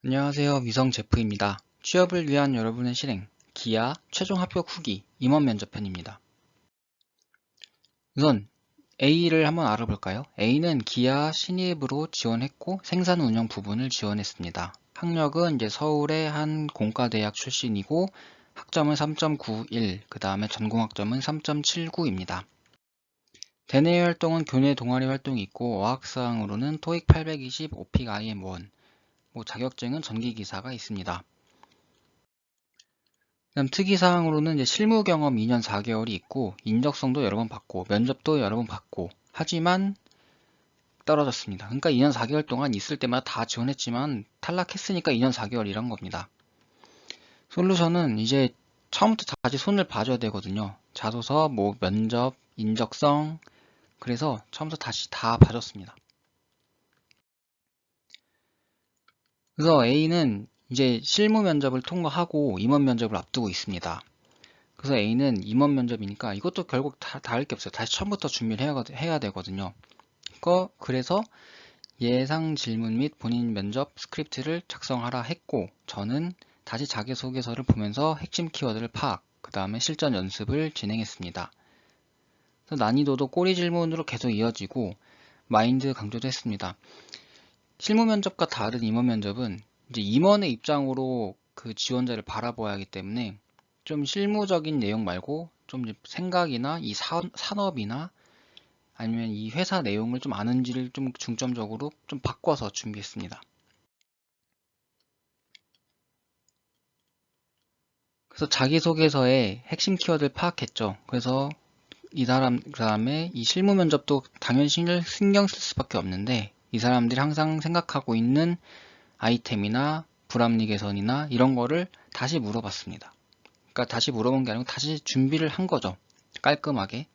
안녕하세요. 위성 제프입니다. 취업을 위한 여러분의 실행, 기아 최종 합격 후기 임원 면접편입니다. 우선 A를 한번 알아볼까요? A는 기아 신입으로 지원했고 생산 운영 부분을 지원했습니다. 학력은 이제 서울의 한 공과대학 출신이고 학점은 3.91, 그 다음에 전공학점은 3.79입니다. 대내 활동은 교내 동아리 활동이 있고 어학사항으로는 토익 820, 오픽 IM1, 자격증은 전기기사가 있습니다. 그다음 특이사항으로는 이제 실무 경험 2년 4개월이 있고 인적성도 여러 번 받고 면접도 여러 번 받고 하지만 떨어졌습니다. 그러니까 2년 4개월 동안 있을 때마다 다 지원했지만 탈락했으니까 2년 4개월이란 겁니다. 솔루션은 이제 처음부터 다시 손을 봐줘야 되거든요. 자소서, 면접, 인적성, 그래서 처음부터 다시 다 봐줬습니다. 그래서 A는 이제 실무 면접을 통과하고 임원 면접을 앞두고 있습니다. 그래서 A는 임원 면접이니까 이것도 결국 다 다를 게 없어요. 다시 처음부터 준비를 해야 되거든요. 그래서 예상 질문 및 본인 면접 스크립트를 작성하라 했고 저는 다시 자기소개서를 보면서 핵심 키워드를 파악, 그 다음에 실전 연습을 진행했습니다. 그래서 난이도도 꼬리 질문으로 계속 이어지고 마인드 강조도 했습니다. 실무 면접과 다른 임원 면접은 이제 임원의 입장으로 그 지원자를 바라봐야 하기 때문에 좀 실무적인 내용 말고 좀 생각이나 이 산업이나 아니면 이 회사 내용을 좀 아는지를 좀 중점적으로 좀 바꿔서 준비했습니다. 그래서 자기소개서에 핵심 키워드를 파악했죠. 그래서 그다음에 이 실무 면접도 당연히 신경 쓸 수밖에 없는데 이 사람들이 항상 생각하고 있는 아이템이나 불합리 개선이나 이런 거를 다시 물어봤습니다. 그러니까 다시 물어본 게 아니고 다시 준비를 한 거죠. 깔끔하게.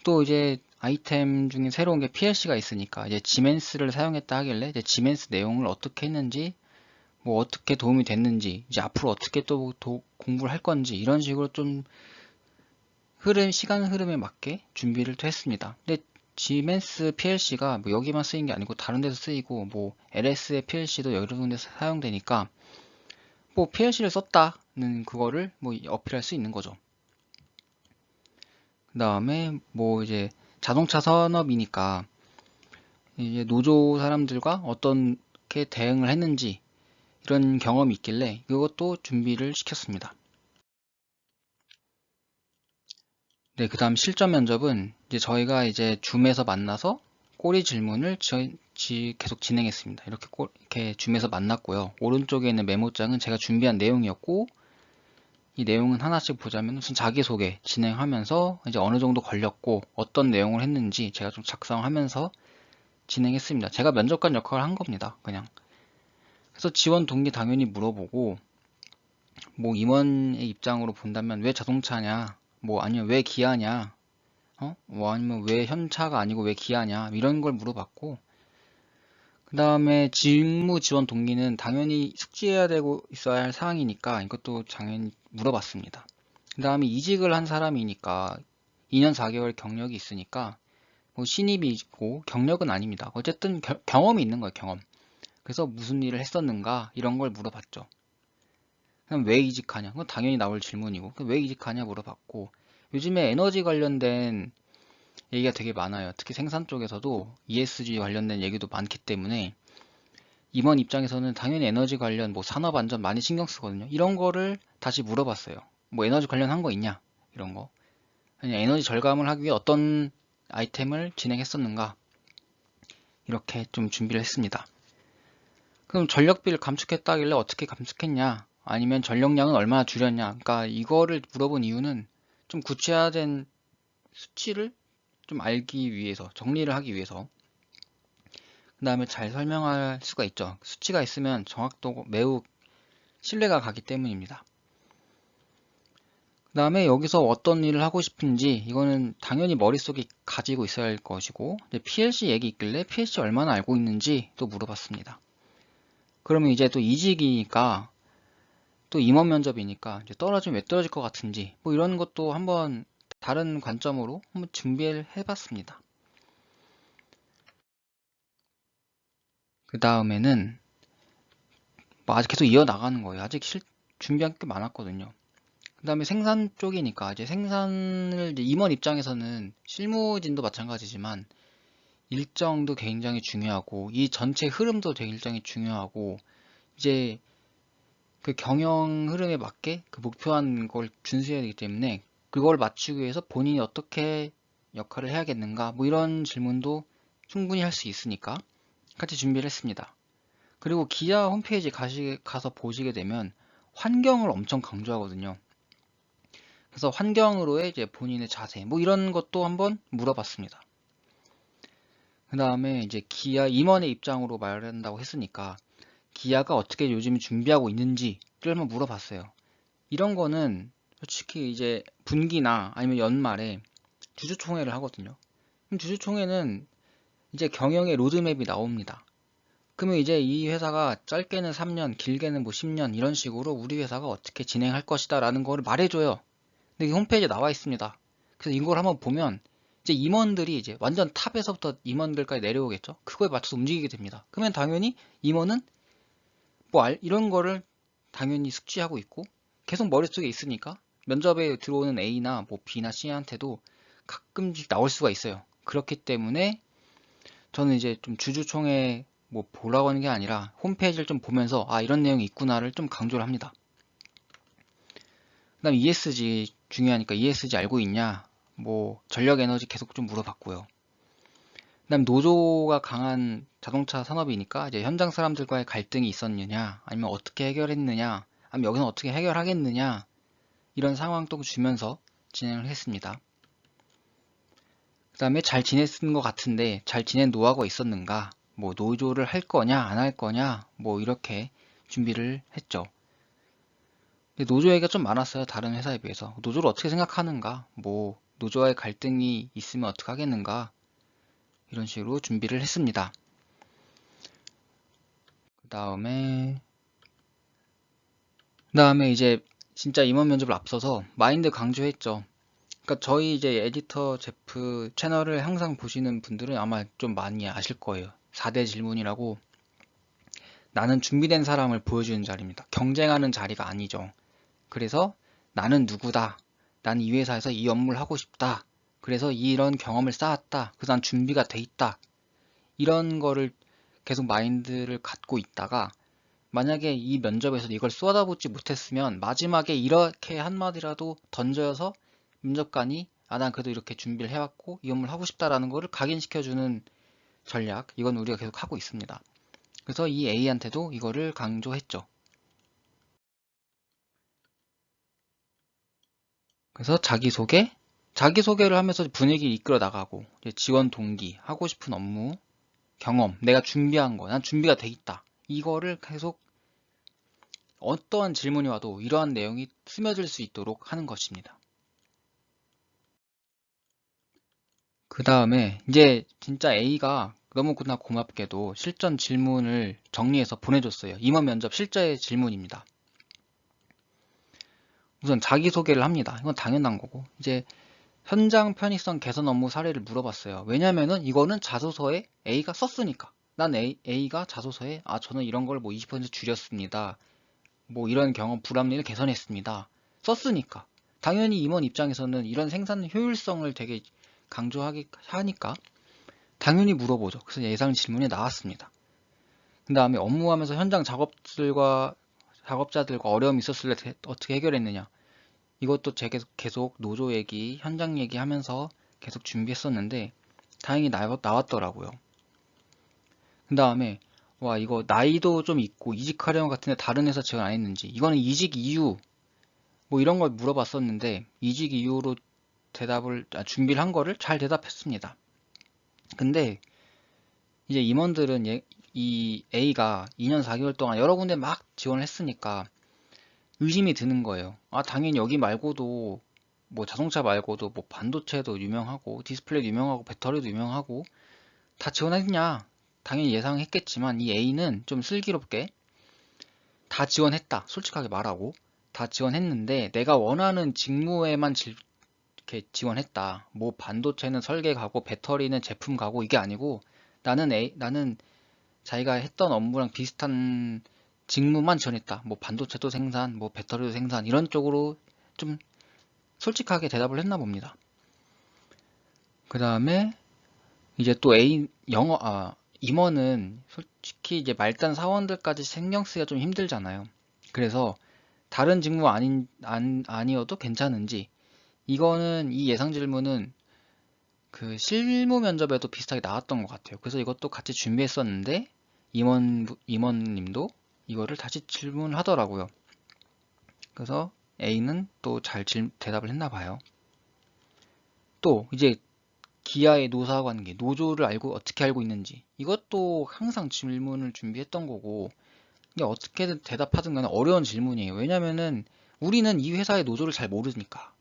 또 이제 아이템 중에 새로운 게 PLC가 있으니까 이제 지멘스를 사용했다 하길래 이제 지멘스 내용을 어떻게 했는지 어떻게 도움이 됐는지 이제 앞으로 어떻게 또 공부를 할 건지 이런 식으로 좀 시간 흐름에 맞게 준비를 또 했습니다. 근데 지멘스 PLC가 여기만 쓰인 게 아니고 다른 데서 쓰이고 LS의 PLC도 여러 군데서 사용되니까 PLC를 썼다는 그거를 어필할 수 있는 거죠. 그 다음에 이제 자동차 산업이니까 이제 노조 사람들과 어떻게 대응을 했는지 이런 경험이 있길래 이것도 준비를 시켰습니다. 네, 그 다음 실전 면접은 이제 저희가 이제 줌에서 만나서 꼬리 질문을 계속 진행했습니다. 이렇게 줌에서 만났고요. 오른쪽에 있는 메모장은 제가 준비한 내용이었고 이 내용은 하나씩 보자면 우선 자기소개 진행하면서 이제 어느 정도 걸렸고 어떤 내용을 했는지 제가 좀 작성하면서 진행했습니다. 제가 면접관 역할을 한 겁니다. 그냥. 그래서 지원 동기 당연히 물어보고 임원의 입장으로 본다면 왜 자동차냐 아니면 왜 기아냐 아니면 왜 현차가 아니고 왜 기아냐 이런 걸 물어봤고 그 다음에 직무 지원 동기는 당연히 숙지해야 되고 있어야 할 사항이니까 이것도 당연히 물어봤습니다. 그 다음에 이직을 한 사람이니까 2년 4개월 경력이 있으니까 신입이 있고 경력은 아닙니다. 어쨌든 경험이 있는 거예요. 경험. 그래서 무슨 일을 했었는가 이런 걸 물어봤죠. 그럼 왜 이직하냐? 그건 당연히 나올 질문이고 왜 이직하냐 물어봤고 요즘에 에너지 관련된 얘기가 되게 많아요. 특히 생산 쪽에서도 ESG 관련된 얘기도 많기 때문에 임원 입장에서는 당연히 에너지 관련 산업 안전 많이 신경 쓰거든요. 이런 거를 다시 물어봤어요. 에너지 관련한 거 있냐? 이런 거. 아니 에너지 절감을 하기 위해 어떤 아이템을 진행했었는가? 이렇게 좀 준비를 했습니다. 그럼 전력비를 감축했다길래 어떻게 감축했냐? 아니면 전력량은 얼마나 줄였냐? 그러니까 이거를 물어본 이유는 좀 구체화된 수치를 좀 알기 위해서, 정리를 하기 위해서. 그 다음에 잘 설명할 수가 있죠. 수치가 있으면 정확도가 매우 신뢰가 가기 때문입니다. 그 다음에 여기서 어떤 일을 하고 싶은지 이거는 당연히 머릿속에 가지고 있어야 할 것이고 PLC 얘기 있길래 PLC 얼마나 알고 있는지 또 물어봤습니다. 그러면 이제 또 이직이니까 또 임원 면접이니까 이제 떨어지면 왜 떨어질 것 같은지 이런 것도 한번 다른 관점으로 한번 준비를 해봤습니다. 그 다음에는 뭐 아직 계속 이어나가는 거예요. 아직 준비한 게 많았거든요. 그 다음에 생산 쪽이니까 이제 생산을 이제 임원 입장에서는 실무진도 마찬가지지만 일정도 굉장히 중요하고 이 전체 흐름도 되게 굉장히 중요하고 이제 그 경영 흐름에 맞게 그 목표한 걸 준수해야 되기 때문에 그걸 맞추기 위해서 본인이 어떻게 역할을 해야겠는가 뭐 이런 질문도 충분히 할 수 있으니까 같이 준비를 했습니다. 그리고 기아 홈페이지 가서 보시게 되면 환경을 엄청 강조하거든요. 그래서 환경으로의 이제 본인의 자세 뭐 이런 것도 한번 물어봤습니다. 그 다음에 이제 기아 임원의 입장으로 말한다고 했으니까 기아가 어떻게 요즘 준비하고 있는지를 한번 물어봤어요. 이런 거는 솔직히 이제 분기나 아니면 연말에 주주총회를 하거든요. 그럼 주주총회는 이제 경영의 로드맵이 나옵니다. 그러면 이제 이 회사가 짧게는 3년, 길게는 뭐 10년 이런 식으로 우리 회사가 어떻게 진행할 것이다 라는 거를 말해줘요. 근데 이 홈페이지에 나와 있습니다. 그래서 이걸 한번 보면 이제 임원들이 이제 완전 탑에서부터 임원들까지 내려오겠죠. 그거에 맞춰서 움직이게 됩니다. 그러면 당연히 임원은 뭐 이런 거를 당연히 숙지하고 있고 계속 머릿속에 있으니까 면접에 들어오는 A나 뭐 B나 C한테도 가끔씩 나올 수가 있어요. 그렇기 때문에 저는 이제 좀 주주총회 뭐 보라고 하는 게 아니라 홈페이지를 좀 보면서 아 이런 내용이 있구나를 좀 강조를 합니다. 그 다음 ESG 중요하니까 ESG 알고 있냐 뭐 전력 에너지 계속 좀 물어봤고요. 그 다음 노조가 강한 자동차 산업이니까 이제 현장 사람들과의 갈등이 있었느냐 아니면 어떻게 해결했느냐 아니면 여기서 어떻게 해결하겠느냐 이런 상황도 주면서 진행을 했습니다. 그 다음에 잘 지냈는 것 같은데 잘 지낸 노하우가 있었는가 뭐 노조를 할 거냐 안 할 거냐 뭐 이렇게 준비를 했죠. 근데 노조 얘기가 좀 많았어요. 다른 회사에 비해서. 노조를 어떻게 생각하는가 뭐 노조와의 갈등이 있으면 어떻게 하겠는가 이런 식으로 준비를 했습니다. 그 다음에 이제 진짜 임원 면접을 앞서서 마인드 강조했죠. 그러니까 저희 이제 에디터 제프 채널을 항상 보시는 분들은 아마 좀 많이 아실 거예요. 4대 질문이라고 나는 준비된 사람을 보여주는 자리입니다. 경쟁하는 자리가 아니죠. 그래서 나는 누구다. 난 이 회사에서 이 업무를 하고 싶다. 그래서 이런 경험을 쌓았다. 그래서 난 준비가 돼 있다. 이런 거를 계속 마인드를 갖고 있다가 만약에 이 면접에서 이걸 쏟아붓지 못했으면 마지막에 이렇게 한마디라도 던져서 면접관이 아, 난 그래도 이렇게 준비를 해왔고 이 업무를 하고 싶다라는 거를 각인시켜주는 전략 이건 우리가 계속 하고 있습니다. 그래서 이 A한테도 이거를 강조했죠. 그래서 자기소개를 하면서 분위기를 이끌어 나가고 지원 동기, 하고 싶은 업무, 경험, 내가 준비한 거, 난 준비가 돼 있다. 이거를 계속 어떠한 질문이 와도 이러한 내용이 스며들 수 있도록 하는 것입니다. 그 다음에 이제 진짜 A가 너무나 고맙게도 실전 질문을 정리해서 보내줬어요. 임원 면접 실제 질문입니다. 우선 자기소개를 합니다. 이건 당연한 거고 이제 현장 편의성 개선 업무 사례를 물어봤어요. 왜냐면은 이거는 자소서에 A가 썼으니까. 난 A가 자소서에 아 저는 이런 걸 뭐 20% 줄였습니다. 뭐 이런 경험 불합리를 개선했습니다. 썼으니까. 당연히 임원 입장에서는 이런 생산 효율성을 되게 강조하니까 당연히 물어보죠. 그래서 예상 질문이 나왔습니다. 그 다음에 업무하면서 현장 작업자들과 어려움이 있었을 때 어떻게 해결했느냐. 이것도 제가 계속 노조 얘기, 현장 얘기 하면서 계속 준비했었는데 다행히 나왔더라고요. 그 다음에 와 이거 나이도 좀 있고 이직하려는 것 같은데 다른 회사 지원 안 했는지 이거는 이직 이유 뭐 이런 걸 물어봤었는데 이직 이유로 준비를 한 거를 잘 대답했습니다. 근데 이제 임원들은 이 A가 2년 4개월 동안 여러 군데 막 지원을 했으니까 의심이 드는 거예요. 아, 당연히 여기 말고도 뭐 자동차 말고도 뭐 반도체도 유명하고 디스플레이도 유명하고 배터리도 유명하고 다 지원했냐? 당연히 예상했겠지만 이 A는 좀 슬기롭게 다 지원했다. 솔직하게 말하고 다 지원했는데 내가 원하는 직무에만 이렇게 지원했다. 뭐 반도체는 설계 가고 배터리는 제품 가고 이게 아니고 나는 자기가 했던 업무랑 비슷한 직무만 지원했다. 뭐 반도체도 생산, 뭐 배터리도 생산 이런 쪽으로 좀 솔직하게 대답을 했나 봅니다. 그 다음에 이제 또 임원은 솔직히 이제 말단 사원들까지 신경 쓰기가 좀 힘들잖아요. 그래서 다른 직무 아니어도 괜찮은지, 이거는 이 예상 질문은 그 실무 면접에도 비슷하게 나왔던 것 같아요. 그래서 이것도 같이 준비했었는데 임원님도 이거를 다시 질문을 하더라고요. 그래서 A는 또 잘 대답을 했나 봐요. 또 이제 기아의 노사 관계, 노조를 어떻게 알고 있는지, 이것도 항상 질문을 준비했던 거고, 이게 어떻게든 대답하든 간에 어려운 질문이에요. 왜냐면은 우리는 이 회사의 노조를 잘 모르니까.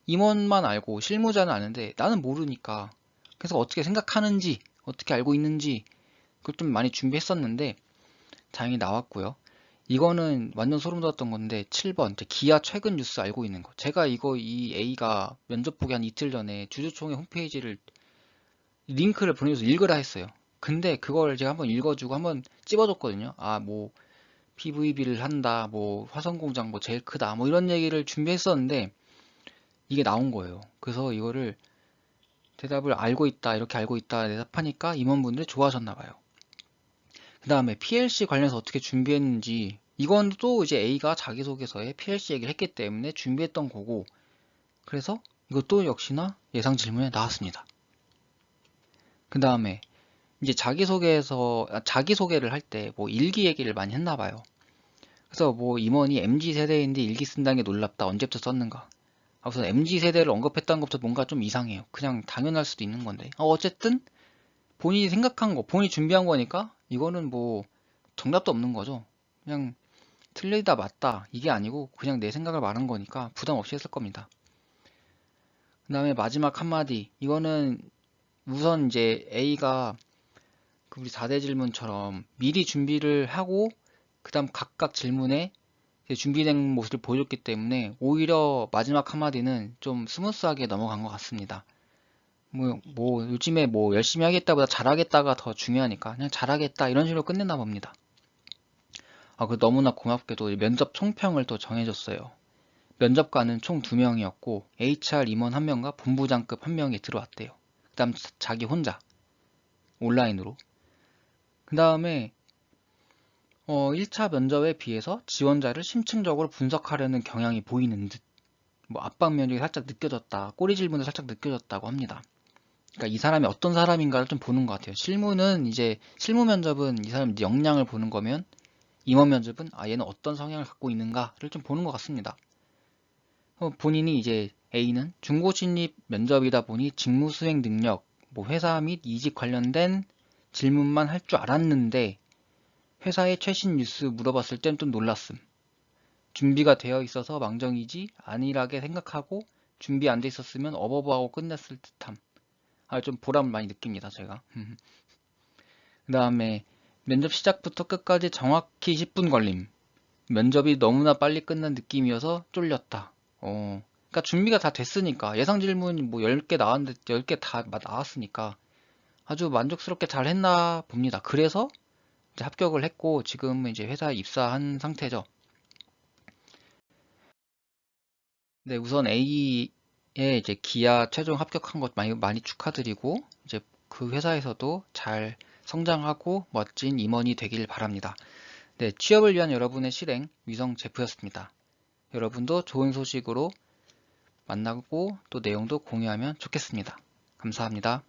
임원만 알고 실무자는 아는데 나는 모르니까. 그래서 어떻게 생각하는지, 어떻게 알고 있는지, 그걸 좀 많이 준비했었는데, 다행히 나왔고요. 이거는 완전 소름 돋았던 건데, 7번, 기아 최근 뉴스 알고 있는 거. 제가 이 A가 면접 보기 한 이틀 전에 주주총회 홈페이지를 링크를 보내줘서 읽으라 했어요. 근데 그걸 제가 한번 읽어주고 한번 찝어줬거든요. 아, 뭐, PVB를 한다, 뭐, 화성공장 뭐 제일 크다, 뭐 이런 얘기를 준비했었는데, 이게 나온 거예요. 그래서 이거를 대답을 알고 있다, 이렇게 알고 있다 대답하니까 임원분들이 좋아하셨나 봐요. 그 다음에 PLC 관련해서 어떻게 준비했는지, 이건 또 이제 A가 자기소개서에 PLC 얘기를 했기 때문에 준비했던 거고, 그래서 이것도 역시나 예상 질문에 나왔습니다. 그 다음에 이제 자기소개를 할 때 뭐 일기 얘기를 많이 했나 봐요. 그래서 뭐 임원이 MZ세대인데 일기 쓴다는 게 놀랍다. 언제부터 썼는가. 우선 MZ세대를 언급했다는 것부터 뭔가 좀 이상해요. 그냥 당연할 수도 있는 건데. 어쨌든 본인이 생각한 거, 본인이 준비한 거니까 이거는 뭐 정답도 없는 거죠. 그냥 틀리다 맞다 이게 아니고 그냥 내 생각을 말한 거니까 부담 없이 했을 겁니다. 그 다음에 마지막 한마디. 이거는 우선 이제 A가 그 우리 4대 질문처럼 미리 준비를 하고 그 다음 각각 질문에 준비된 모습을 보여줬기 때문에 오히려 마지막 한마디는 좀 스무스하게 넘어간 것 같습니다. 뭐 요즘에 뭐 열심히 하겠다보다 잘하겠다가 더 중요하니까 그냥 잘하겠다 이런 식으로 끝냈나 봅니다. 그 너무나 고맙게도 면접 총평을 또 정해줬어요. 면접관은 총 2명이었고 HR 임원 1명과 본부장급 1명이 들어왔대요. 그 다음 자기 혼자 온라인으로. 그 다음에 1차 면접에 비해서 지원자를 심층적으로 분석하려는 경향이 보이는 듯, 뭐 압박 면역이 살짝 느껴졌다, 꼬리 질문도 살짝 느껴졌다고 합니다. 그러니까 이 사람이 어떤 사람인가를 좀 보는 것 같아요. 실무 면접은 이 사람 역량을 보는 거면, 임원 면접은 얘는 어떤 성향을 갖고 있는가를 좀 보는 것 같습니다. 본인이 이제 A는 중고 진입 면접이다 보니 직무 수행 능력, 뭐 회사 및 이직 관련된 질문만 할 줄 알았는데 회사의 최신 뉴스 물어봤을 땐 좀 놀랐음. 준비가 되어 있어서 망정이지 안일하게 생각하고 준비 안 돼 있었으면 어버버하고 끝냈을 듯함. 좀 보람을 많이 느낍니다, 제가. 그 다음에 면접 시작부터 끝까지 정확히 10분 걸림. 면접이 너무나 빨리 끝난 느낌이어서 쫄렸다. 그러니까 준비가 다 됐으니까 예상 질문 뭐 10개 나왔는데 10개 다 나왔으니까 아주 만족스럽게 잘 했나 봅니다. 그래서 이제 합격을 했고 지금은 이제 회사에 입사한 상태죠. 네, 우선 A에 이제 기아 최종 합격한 것 많이 축하드리고 이제 그 회사에서도 잘 성장하고 멋진 임원이 되길 바랍니다. 네, 취업을 위한 여러분의 실행 위성 제프였습니다. 여러분도 좋은 소식으로 만나고 또 내용도 공유하면 좋겠습니다. 감사합니다.